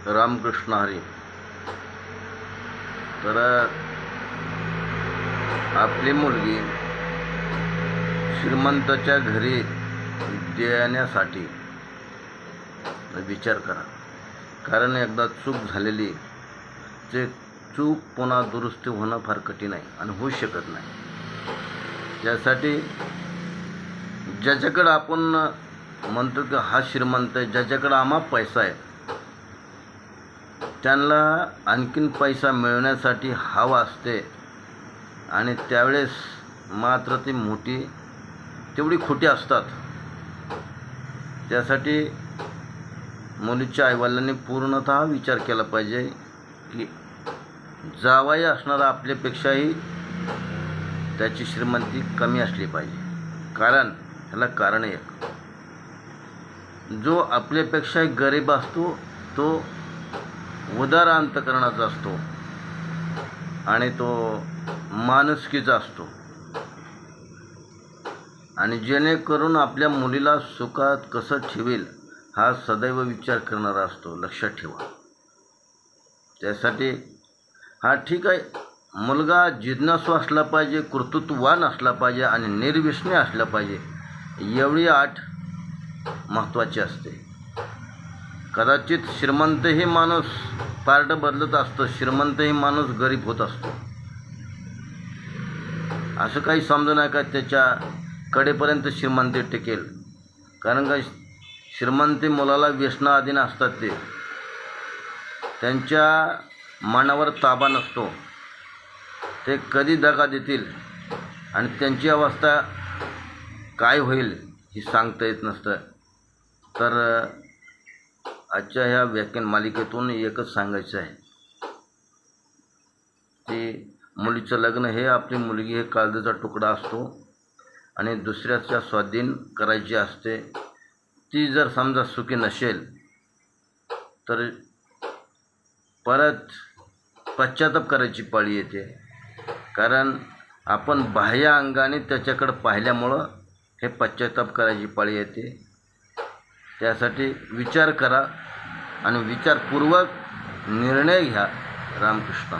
रामकृष्ण हरी. तर आपली मुलगी श्रीमंताच्या घरी देण्यासाठी विचार करा. कारण एकदा चूक झालेली ते चूक पुन्हा दुरुस्ती होणं फार कठीण आहे आणि होऊ शकत नाही. त्यासाठी ज्याच्याकडं आपण म्हणतो की हा श्रीमंत आहे, ज्याच्याकडं आम्हा पैसा आहे, त्यांना आणखीन पैसा मिळवण्यासाठी हवा असते आणि त्यावेळेस मात्र ती मोठी तेवढी खोटी असतात. त्यासाठी मुलीच्या आईवडिलांनी पूर्णतः विचार केला पाहिजे की जावई असणारा आपल्यापेक्षाही त्याची श्रीमंती कमी असली पाहिजे. कारण ह्याला कारण एक, जो आपल्यापेक्षाही गरीब असतो तो उदार अंतकरणाचा असतो आणि तो माणुसकीचा असतो आणि जेणेकरून आपल्या मुलीला सुखात कसं ठेवेल हा सदैव विचार करणारा असतो. लक्षात ठेवा. त्यासाठी हा ठीक आहे, मुलगा जिज्ञासू असला पाहिजे, कर्तृत्ववान असला पाहिजे आणि निर्व्यसनी असला पाहिजे, एवढी अट महत्त्वाची असते. कदाचित श्रीमंतही माणूस पारडं बदलत असतं, श्रीमंतही माणूस गरीब होत असतो. असं काही समजू नका त्याच्या कडेपर्यंत श्रीमंती टिकेल. कारण का श्रीमंती मुलाला व्यसनाधीन असतात, त्यांच्या मनावर ताबा नसतो. ते कधी दगा देतील आणि त्यांची अवस्था काय होईल हे सांगता येत नसतं. तर आजच्या ह्या व्याख्यान मालिकेतून एकच सांगायचं आहे की मुलीचं लग्न हे आपली मुलगी हे काळजाचा तुकडा असतो आणि दुसऱ्याच्या स्वाधीन करायची असते. ती जर समजा सुखी नसेल तर परत पश्चाताप करायची पाळी येते. कारण आपण बाह्य अंगाने त्याच्याकडं पाहिल्यामुळं हे पश्चाताप करायची पाळी येते. त्यासाठी विचार करा आणि विचारपूर्वक निर्णय घ्या. रामकृष्ण.